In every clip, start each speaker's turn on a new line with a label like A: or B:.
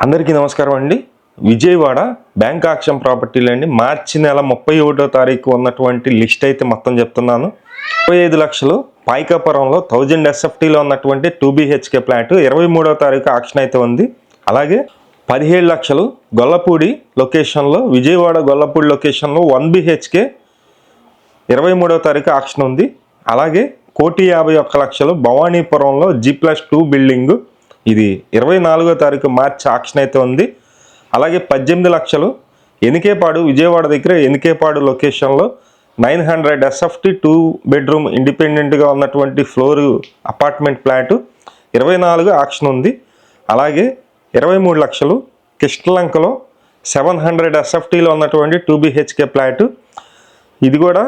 A: అందరికీ నమస్కారం అండి. విజయవాడ బ్యాంక్ ఆక్షన్ ప్రాపర్టీలు అండి. మార్చి నెల 31వ తారీఖు ఉన్నటువంటి లిస్ట్ అయితే మొత్తం చెప్తున్నాను. 25 లక్షలు పాయికాపురంలో 1000 SFTలో ఉన్నటువంటి 2BHK ఫ్లాట్ 23వ తారీఖు ఆక్షన్ అయితే ఉంది. అలాగే 17 లక్షలు గొల్లపూడి లొకేషన్లో, విజయవాడ గొల్లపూడి లొకేషన్లో 1BHK 23వ తారీఖు ఆక్షన్ ఉంది. అలాగే 1,51,00,000 భవానీపురంలో G+2 బిల్డింగు, ఇది 24వ తారీఖు మార్చి ఆక్షన్ అయితే ఉంది. అలాగే 18 లక్షలు ఎనికేపాడు, విజయవాడ దగ్గర ఎనికేపాడు లొకేషన్లో 900 SFT 2 బెడ్రూమ్ ఇండిపెండెంట్గా ఉన్నటువంటి ఫ్లోరు అపార్ట్మెంట్ ఫ్లాటు 24 ఆక్షన్ ఉంది. అలాగే 23 లక్షలు కిష్టలంకలో 700 SFTలో ఉన్నటువంటి 2BHK ఫ్లాటు, ఇది కూడా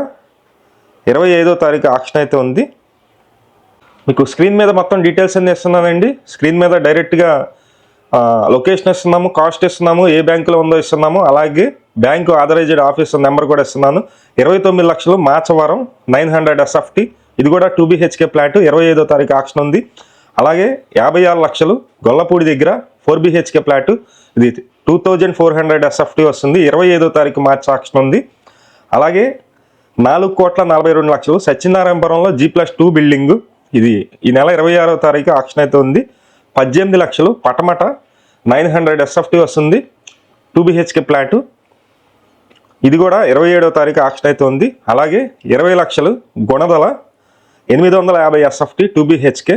A: 25వ తారీఖు ఆక్షన్ అయితే ఉంది. మీకు స్క్రీన్ మీద మొత్తం డీటెయిల్స్ అన్నీ ఇస్తున్నానండి. స్క్రీన్ మీద డైరెక్ట్గా లొకేషన్ ఇస్తున్నాము, కాస్ట్ ఇస్తున్నాము, ఏ బ్యాంకులో ఉందో ఇస్తున్నాము, అలాగే బ్యాంకు ఆథరైజ్డ్ ఆఫీసర్ నెంబర్ కూడా ఇస్తున్నాను. 29 లక్షలు మాచవరం 900 SFT, ఇది కూడా 2BHK ఫ్లాట్ 25వ తారీఖు ఆక్షన్ ఉంది. అలాగే 56 లక్షలు గొల్లపూడి దగ్గర 4BHK ఫ్లాట్, ఇది 2400 SFT వస్తుంది, 25వ తారీఖు మార్చి ఆక్షన్ ఉంది. అలాగే 4,42,00,000 సత్యనారాయణపురంలో G+2 బిల్డింగు, ఇది ఈ నెల 26వ తారీఖు ఆక్షన్ అయితే ఉంది. 18 లక్షలు పటమట 900 SFT వస్తుంది, 2BHK ఫ్లాటు, ఇది కూడా 27వ తారీఖు ఆక్షన్ అయితే ఉంది. అలాగే 20 లక్షలు గుణదల 850 SFT 2BHK,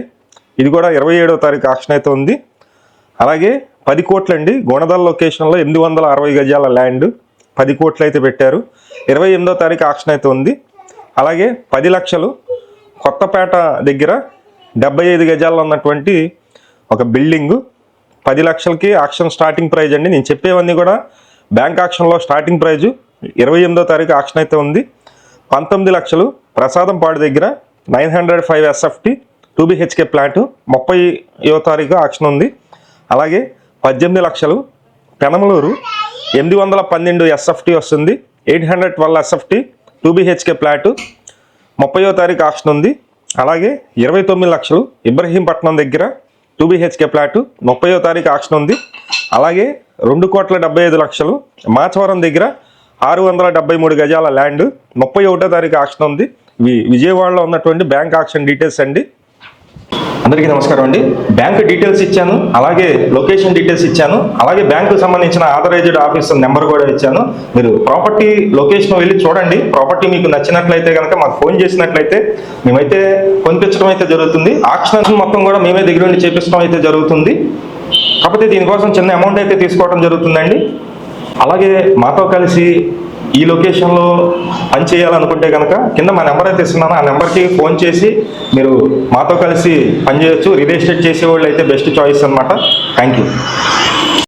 A: ఇది కూడా 27వ తారీఖు ఆక్షన్ అయితే ఉంది. అలాగే 10 కోట్లు అండి, గుణదల లొకేషన్లో 860 గజాల ల్యాండ్ 10 కోట్లు అయితే పెట్టారు, 28వ తారీఖు ఆక్షన్ అయితే ఉంది. అలాగే 10 లక్షలు కొత్తపేట దగ్గర 75 గజాల్లో ఉన్నటువంటి ఒక బిల్డింగు, 10 లక్షలకి ఆక్షన్ స్టార్టింగ్ ప్రైజ్ అండి. నేను చెప్పేవన్నీ కూడా బ్యాంక్ ఆక్షన్లో స్టార్టింగ్ ప్రైజు. 28వ తారీఖు ఆక్షన్ అయితే ఉంది. 19 లక్షలు ప్రసాదంపాడు దగ్గర 905 SFT 2BHK ఫ్లాటు 30వ తారీఖు ఆక్షన్ ఉంది. అలాగే 18 లక్షలు పెనమలూరు 812 SFT వస్తుంది, 812 SFT 2BHK ఫ్లాటు 30వ తారీఖు ఆక్షన్ ఉంది. అలాగే 29 లక్షలు ఇబ్రహీంపట్నం దగ్గర 2BHK ఫ్లాటు 30వ తారీఖు ఆక్షన్ ఉంది. అలాగే 2,75,00,000 మాచవరం దగ్గర 673 గజాల ల్యాండ్ 31వ తారీఖు ఆక్షన్ ఉంది. ఇవి విజయవాడలో ఉన్నటువంటి బ్యాంక్ ఆక్షన్ డీటెయిల్స్ అండి. అందరికీ నమస్కారం అండి. బ్యాంక్ డీటెయిల్స్ ఇచ్చాను, అలాగే లొకేషన్ డీటెయిల్స్ ఇచ్చాను, అలాగే బ్యాంకుకు సంబంధించిన ఆథరైజ్డ్ ఆఫీసర్ నెంబర్ కూడా ఇచ్చాను. మీరు ప్రాపర్టీ లొకేషన్ వెళ్ళి చూడండి. ప్రాపర్టీ మీకు నచ్చినట్లయితే కనుక మాకు ఫోన్ చేసినట్లయితే మేమైతే కొనిపించడం అయితే జరుగుతుంది. ఆక్షన్ మొత్తం కూడా మేమే దగ్గర నుండి చేపించడం అయితే జరుగుతుంది. కాకపోతే దీనికోసం చిన్న అమౌంట్ అయితే తీసుకోవడం జరుగుతుందండి. అలాగే మాతో కలిసి ఈ లొకేషన్లో పని చేయాలనుకుంటే కనుక కింద మా నెంబర్ అయితే ఇస్తున్నాను, ఆ నెంబర్కి ఫోన్ చేసి మీరు మాతో కలిసి పనిచేయచ్చు. రియల్ ఎస్టేట్ చేసేవాళ్ళు అయితే బెస్ట్ చాయిస్ అనమాట. Thank you.